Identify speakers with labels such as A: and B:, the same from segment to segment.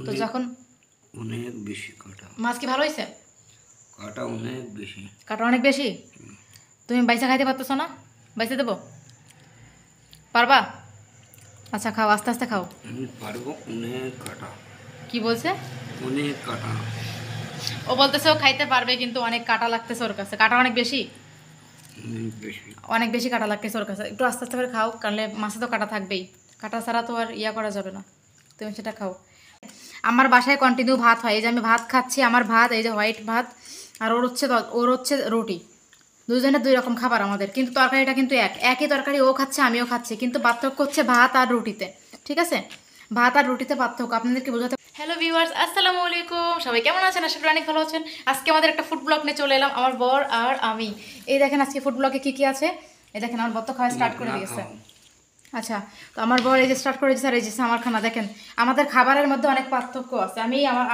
A: তো যখন
B: অনেক বেশি কাটা।
A: মাছ কি ভালো হয়েছে?
B: কাটা অনেক বেশি।
A: কাটা অনেক বেশি? তুমি বাইসা খাইতে পারতেছো না? বাইসা দেবো? পারবা? আচ্ছা খাও, আস্তে আস্তে খাও।
B: আমি পারবো। অনেক কাটা।
A: কি বলছে?
B: অনেক কাটা।
A: ও বলতেছে ও খাইতে পারবে, কিন্তু অনেক কাটা লাগতেছে ওর কাছে। কাটা অনেক বেশি?
B: অনেক বেশি।
A: অনেক বেশি কাটা লাগতেছে ওর কাছে। একটু আস্তে আস্তে করে খাও, কারণ মাছে তো কাটা থাকবেই। কাটা ছাড়া তো আর ইয়া করা যাবে না। তুমি সেটা খাও। আমার বাসায় কন্টিনিউ ভাত হয়। এই যে আমি ভাত খাচ্ছি, আমার ভাত, এই যে হোয়াইট ভাত, আর ওর হচ্ছে রুটি। দুজনের দুই রকম খাবার আমাদের, কিন্তু তরকারিটা কিন্তু একই তরকারি। ও খাচ্ছে, আমিও খাচ্ছি, কিন্তু পার্থক্য হচ্ছে ভাত আর রুটিতে। ঠিক আছে, ভাত আর রুটিতে পার্থক্য আপনাদেরকে বোঝাতে। হ্যালো ভিউয়ার্স, আসসালামু আলাইকুম। সবাই কেমন আছেন? আশা করি অনেক ভালো আছেন। আজকে আমাদের একটা ফুড ব্লগ নিয়ে চলে এলাম, আমার বর আর আমি। এই দেখেন আজকে ফুড ব্লগে কী কী আছে। এই দেখেন আমার বর তো খাওয়া স্টার্ট করে দিয়েছে। আচ্ছা, তো আমার বর এই যে স্টার্ট করে দিয়েছে, আর এই যে আমার খানা দেখেন। আমাদের খাবারের মধ্যে অনেক পার্থক্য আছে।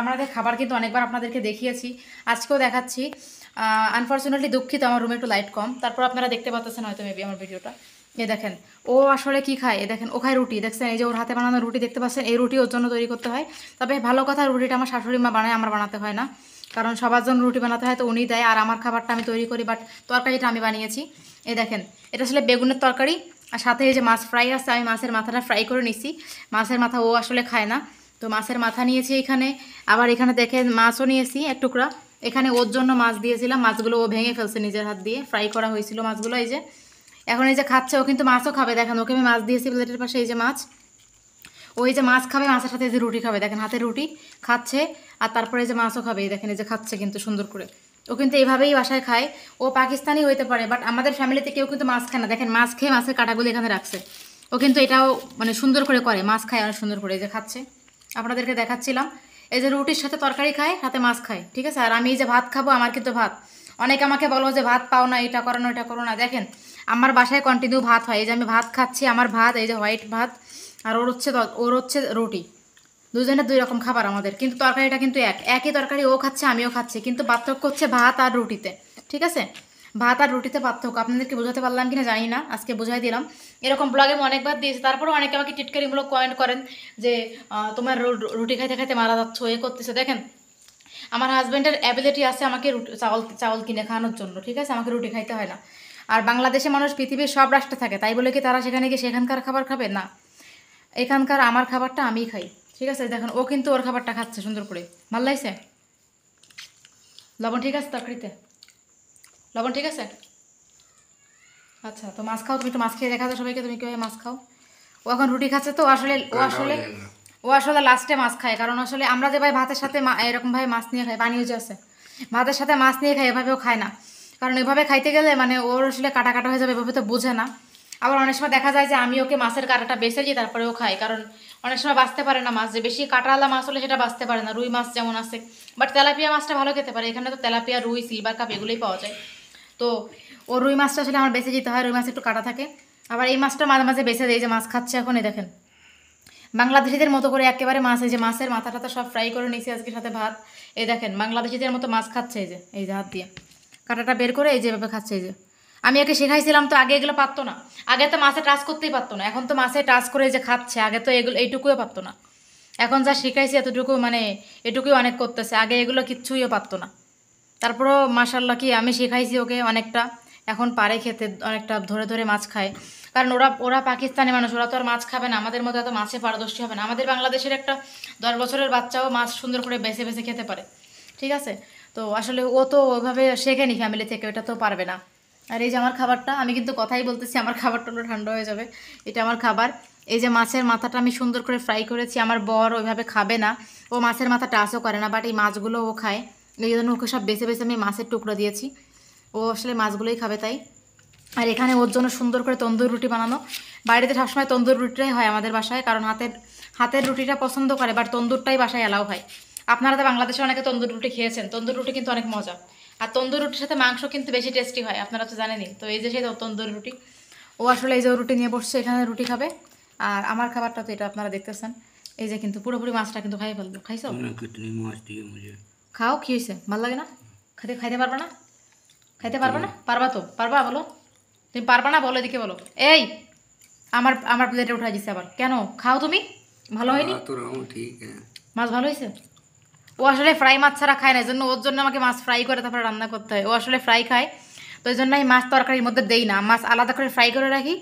A: আমাদের খাবার কিন্তু অনেকবার আপনাদেরকে দেখিয়েছি, আজকেও দেখাচ্ছি। আনফর্চুনেটলি দুঃখিত, আমার রুমে একটু লাইট কম, তারপর আপনারা দেখতে পাচ্ছেন হয়তো মেবি আমার ভিডিওটা। এ দেখেন ও আসলে কি খায়। এ দেখেন ও খায় রুটি, দেখছেন এই যে ওর হাতে বানানো রুটি দেখতে পাচ্ছেন। এই রুটি ওর জন্য তৈরি করতে হয়। তবে ভালো কথা, রুটিটা আমার শাশুড়ি মা বানায়, আমার বানাতে হয় না। কারণ সবার জন্য রুটি বানাতে হয় তো উনি দেয়, আর আমার খাবারটা আমি তৈরি করি, বাট তরকারিটা আমি বানিয়েছি। এই দেখেন এটা আসলে বেগুনের তরকারি, আর সাথে এই যে মাছ ফ্রাই আছে। আমি মাছের মাথাটা ফ্রাই করে নিছি। মাছের মাথা ও আসলে খায় না, তো মাছের মাথা নিয়েছি এখানে। আবার এখানে দেখেন মাছও নিয়েছি এক টুকরা। এখানে ওর জন্য মাছ দিয়েছিলাম, মাছগুলো ও ভেঙে ফেলছে নিজের হাত দিয়ে। ফ্রাই করা হয়েছিল মাছগুলো। এই যে এখন এই যে খাচ্ছে, ও কিন্তু মাছও খাবে। দেখেন ওকে আমি মাছ দিয়েছি প্লেটের পাশে, এই যে মাছ। ওই যে মাছ খাবে, মাছের সাথে এই যে রুটি খাবে, দেখেন হাতে রুটি খাচ্ছে। আর তারপরে এই যে মাছও খাবে, এই দেখেন এই যে খাচ্ছে কিন্তু সুন্দর করে। ও কিন্তু এইভাবেই বাসায় খায়। ও পাকিস্তানি হইতে পারে, বাট আমাদের ফ্যামিলিতে কেউ কিন্তু মাছ খায় না। দেখেন মাছ খেয়ে মাছের কাঁটাগুলো এখানে রাখছে। ও কিন্তু এটাও মানে সুন্দর করে করে, মাছ খায় অনেক সুন্দর করে। এই যে খাচ্ছে, আপনাদেরকে দেখাচ্ছিলাম। এই যে রুটির সাথে তরকারি খায়, সাথে মাছ খায়। ঠিক আছে, আর আমি এই যে ভাত খাবো, আমার কিন্তু ভাত। অনেকে আমাকে বলো যে ভাত পাও না, এটা করো না, এটা করো না। দেখেন আমার বাসায় কন্টিনিউ ভাত হয়। এই যে আমি ভাত খাচ্ছি, আমার ভাত, এই যে হোয়াইট ভাত, আর ওর হচ্ছে রুটি। দুজনের দুই রকম খাবার আমাদের, কিন্তু তরকারিটা কিন্তু একই তরকারি। ও খাচ্ছে, আমিও খাচ্ছি, কিন্তু পার্থক্য হচ্ছে ভাত আর রুটিতে। ঠিক আছে, ভাত আর রুটিতে পার্থক্য। আপনাদেরকে বোঝাতে পারলাম কিনা জানি না, আজকে বোঝাই দিলাম। এরকম ব্লগে আমি অনেকবার দিয়েছি, তারপরেও অনেকে আমাকে টিটকারিমূলক কমেন্ট করেন যে তোমার রুটি খাইতে খাইতে মারা যাচ্ছ, এ করতেছে। দেখেন আমার হাজব্যান্ডের অ্যাবিলিটি আছে আমাকে চাউল চাউল কিনে খাওয়ানোর জন্য। ঠিক আছে, আমাকে রুটি খাইতে হয় না। আর বাংলাদেশে মানুষ পৃথিবীর সব রাষ্ট্রে থাকে, তাই বলে কি তারা সেখানে গিয়ে সেখানকার খাবার খাবে না? এখানকার আমার খাবারটা আমিই খাই। ঠিক আছে, দেখেন ও কিন্তু ওর খাবারটা খাচ্ছে সুন্দর করে। ভাল লাগছে? লবণ ঠিক আছে তরকারিতে? লবণ ঠিক আছে? আচ্ছা, তো মাছ খাও। তুমি তো মাছ খেয়ে দেখা যায় সবাইকে, তুমি কীভাবে মাছ খাও। ও এখন রুটি খাচ্ছে, তো ও আসলে লাস্টে মাছ খায়। কারণ আসলে আমরা যেভাবে ভাতের সাথে এরকমভাবে মাছ নিয়ে খাই, পানিও যে আছে, ভাতের সাথে মাছ নিয়ে খাই, এভাবেও খায় না। কারণ এভাবে খাইতে গেলে মানে ওর আসলে কাটা কাটা হয়ে যাবে, এভাবে তো বোঝে না। আবার অনেক সময় দেখা যায় যে আমি ওকে মাছের কাঁটাটা বেছে দিই, তারপরে ও খাই। কারণ অনেক সময় বাঁচতে পারে না মাছ, যে বেশি কাঁটাওয়ালা মাছ হলে সেটা বাঁচতে পারে না। রুই মাছ যেমন আছে, বাট তেলাপিয়া মাছটা ভালো খেতে পারে। এখানে তো তেলাপিয়া, রুই, সিলভার কাপ এগুলোই পাওয়া যায়। তো ও রুই মাছটা আসলে আমার বেছে দিতে হয়, রুই মাছ একটু কাটা থাকে। আবার এই মাছটা মাঝে মাঝে বেছে দেয়, যে মাছ খাচ্ছে এখন। এই দেখেন বাংলাদেশিদের মতো করে একেবারে মাছ, এই যে মাছের মাথা টাথা সব ফ্রাই করে নিয়েছি আজকে, সাথে ভাত। এই দেখেন বাংলাদেশিদের মতো মাছ খাচ্ছে, এই যে হাত দিয়ে কাঁটাটা বের করে এই যেভাবে খাচ্ছে। এই যে আমি একে শেখাইছিলাম, তো আগে এগুলো পারতো না। আগে তো মাছে টাচ করতেই পারতো না, এখন তো মাছে টাচ করে যে খাচ্ছে। আগে তো এগুলো এইটুকুও পারতো না, এখন যা শিখাইছি এতটুকু মানে এটুকুই অনেক করতেছে। আগে এগুলো কিচ্ছুইও পারতো না। তারপরও মাশাল্লাহ কি আমি শেখাইছি ওকে অনেকটা, এখন পারে খেতে, অনেকটা ধরে ধরে মাছ খায়। কারণ ওরা ওরা পাকিস্তানি মানুষ, ওরা তো আর মাছ খাবে না, আমাদের মতো এত মাছে পারদর্শী হবে না। আমাদের বাংলাদেশের একটা 10 বছরের বাচ্চাও মাছ সুন্দর করে বেছে বেছে খেতে পারে। ঠিক আছে, তো আসলে ও তো ওইভাবে শেখেনি ফ্যামিলি থেকে, ওটা তো পারবে না। আর এই যে আমার খাবারটা, আমি কিন্তু কথাই বলতেছি, আমার খাবারটা হলো ঠান্ডা হয়ে যাবে। এটা আমার খাবার। এই যে মাছের মাথাটা আমি সুন্দর করে ফ্রাই করেছি। আমার বর ওইভাবে খাবে না, ও মাছের মাথা টাচও করে না, বাট এই মাছগুলো ও খায়। এই জন্য ওকে সব বেছে বেছে আমি মাছের টুকরো দিয়েছি। ও আসলে মাছগুলোই খাবে তাই। আর এখানে ওর জন্য সুন্দর করে তন্দুর রুটি বানানো। বাড়িতে সবসময় তন্দুর রুটিটাই হয় আমাদের বাসায়, কারণ হাতের হাতের রুটিটা পছন্দ করে, বাট তন্দুরটাই বাসায় এলাও হয়। আপনারা তো বাংলাদেশে অনেকে তন্দুর রুটি খেয়েছেন, তন্দুর রুটি কিন্তু অনেক মজা। আর তন্দুর রুটির সাথে মাংস কিন্তু বেশি টেস্টি হয়, আপনারা তো জানেনই। তো এই যে সেই তন্দুর রুটি, ও আসলে এই যে রুটি নিয়ে বসছে, এখানে রুটি খাবে। আর আমার খাবারটা তো এটা আপনারা দেখতেছেন। এই যে কিন্তু পুরোপুরি মাছটা কিন্তু খাই ফেলবো। খাইছো? খাও, কি হয়েছে? ভালো লাগে না? খাইতে পারবা না? খাইতে পারবা না? পারবা তো? পারবা বলো? তুমি পারবা না বলো, এদিকে বলো। এই আমার আমার প্লেটে উঠাই দিচ্ছে আবার কেন? খাও তুমি, ভালো হয়নি?
B: ঠিক আছে।
A: মাছ ভালো হয়েছে? ও আসলে ফ্রাই মাছ ছাড়া খায় না, এই জন্য ওর জন্য আমাকে মাছ ফ্রাই করে তারপরে রান্না করতে হয়। ও আসলে ফ্রাই খায়, তো এই জন্য আমি মাছ তরকারির মধ্যে দেই না, মাছ আলাদা করে ফ্রাই করে রাখি।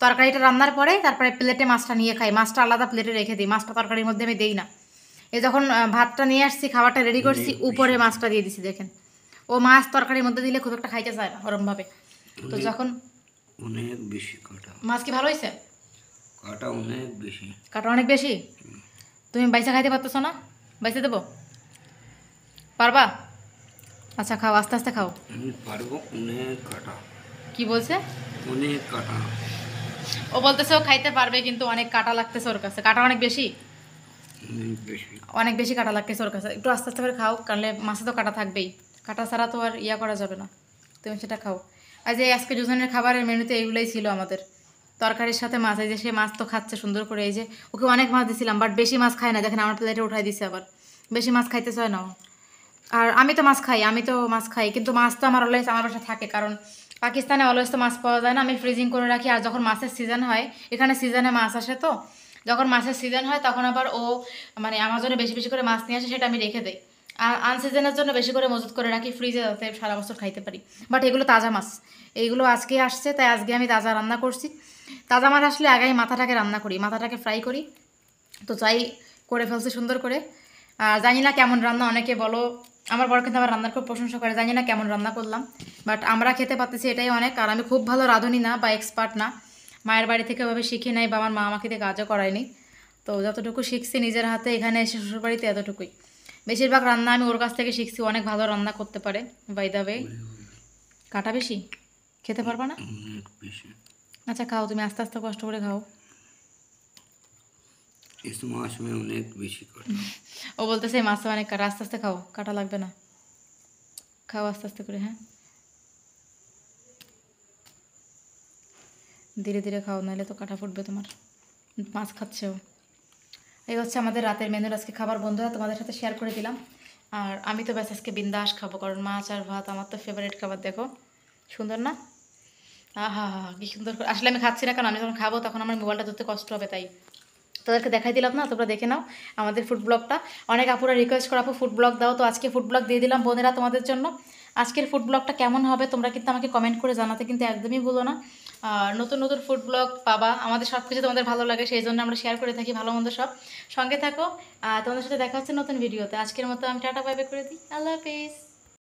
A: তরকারিটা রান্নার পরে তারপরে প্লেটে মাছটা নিয়ে খাই, মাছটা আলাদা প্লেটে রেখে দিই, মাছটা তরকারির মধ্যে আমি দেই না। এই যখন ভাতটা নিয়ে আসছি, খাবারটা রেডি করছি,
B: অনেক
A: উপরে
B: বেশি
A: মাছটা দিয়ে দিছি দেখেন। ও মাছ তরকারির মধ্যে দিলে খুব একটা খাইতে চায় না ওরমভাবে। তো
B: অনেক
A: যখন
B: অনেক বেশি কাটা,
A: মাছ কি ভালো হয়েছে?
B: কাটা অনেক বেশি।
A: কাটা অনেক বেশি? তুমি বাইসা খাইতে পারতেছো না? বাইসে দেবো? পারবা? আচ্ছা খাও, আস্তে আস্তে খাও।
B: আমি পারবো, অনেক কাটা,
A: কি বলছে?
B: অনেক কাটা,
A: ও বলতেছে ও খাইতে পারবে, কিন্তু অনেক কাটা লাগতেছে ওর কাছে। কাটা অনেক বেশি?
B: অনেক বেশি।
A: অনেক বেশি কাটা লাগতেছে ওর কাছে। একটু আস্তে আস্তে করে খাও, কারণ মাছে তো কাটা থাকবেই। কাটা ছাড়া তো আর ইয়া করা যাবে না। তুমি সেটা খাও। আর যে আজকে দুজনের খাবারের মেনুতে এইগুলোই ছিল আমাদের, তরকারির সাথে মাছ। এই যে সে মাছ তো খাচ্ছে সুন্দর করে, এই যে ওকে অনেক মাছ দিছিলাম, বাট বেশি মাছ খায় না, দেখেন আমার প্লেটে উঠাই দিছে আবার। বেশি মাছ খাইতে চায় না ও। আর আমি তো মাছ খাই, কিন্তু মাছ তো আমার অলওয়েজ আমার বাসায় থাকে, কারণ পাকিস্তানে অলওয়েজ তো মাছ পাওয়া যায় না। আমি ফ্রিজিং করে রাখি, আর যখন মাছের সিজন হয়, এখানে সিজনে মাছ আসে, তো যখন মাছের সিজন হয় তখন আবার ও মানে আমার জন্য বেশি বেশি করে মাছ নিয়ে আসে, সেটা আমি রেখে দিই। আর আনসিজনের জন্য বেশি করে মজুত করে রাখি ফ্রিজে, যাতে সারা বছর খাইতে পারি। বাট এগুলো তাজা মাছ, এইগুলো আজকে আসছে, তাই আজকে আমি তাজা রান্না করছি। তাজা মাছ আসলে আগে মাথাটাকে রান্না করি, মাথাটাকে ফ্রাই করি। তো যাই করে ফেলছি সুন্দর করে। আর জানি না কেমন রান্না, অনেকে বলো, আমার বর কিন্তু আমার রান্নার খুব প্রশংসা করে, জানি না কেমন রান্না করলাম, বাট আমরা খেতে পারতেছি, এটাই অনেক। আর আমি খুব ভালো রাঁধুনি না বা এক্সপার্ট না, মায়ের বাড়ি থেকে ওভাবে শিখে নাই, বা আমার মা আমাকে দিয়ে কাজও করায়নি। তো যতটুকু শিখছি নিজের হাতে, এখানে এসে শ্বশুরবাড়িতে এতটুকুই। বেশিরভাগ রান্না আমি ওর কাছ থেকে শিখছি, অনেক ভালো রান্না করতে পারে। বাই দ্য ওয়ে, কাটা বেশি খেতে পারবা না?
B: অনেক বেশি।
A: আচ্ছা খাও, তুমি আস্তে আস্তে কষ্ট করে খাও।
B: इस मास में অনেক বেশি কাটা।
A: ও বলতেছে মাছে অনেক কাটা, আস্তে আস্তে খাও, কাটা লাগবে না। খাও আস্তে আস্তে করে, হ্যাঁ ধীরে ধীরে খাও, নাহলে তো কাটা ফুটবে তোমার। মাছ খাচ্ছেও। এই হচ্ছে আমাদের রাতের মেনুর আজকে খাবার, বন্ধুরা তোমাদের সাথে শেয়ার করে দিলাম। আর আমি তো ব্যাস আজকে বিন্দাস খাবো, কারণ মাছ আর ভাত আমার তো ফেভারিট খাবার। দেখো সুন্দর না? আহা হা হা, কি সুন্দর আসলে আমি খাচ্ছি না, কারণ আমি যখন খাবো তখন আমার মোবাইলটা ধরতে কষ্ট হবে, তাই তোদেরকে দেখাই দিলাম না, তোমরা দেখে নাও আমাদের ফুড ব্লগটা। অনেক আপুরা রিকোয়েস্ট করা, আপু ফুড ব্লগ দাও, তো আজকে ফুড ব্লগ দিয়ে দিলাম বোনেরা তোমাদের জন্য। আজকের ফুড ব্লগটা কেমন হবে তোমরা কিন্তু আমাকে কমেন্ট করে জানাতে কিন্তু একদমই ভুলো না। আর নতুন নতুন ফুড ব্লগ পাবা, আমাদের সব কিছু তোমাদের ভালো লাগে, সেই জন্য আমরা শেয়ার করে থাকি ভালো মন্দ সব। সঙ্গে থাকো, তোমাদের সাথে দেখা হচ্ছে নতুন ভিডিওতে। আজকের মতো আমি টাটা বাই বাই করে দিই, আল্লাহ হাফিজ।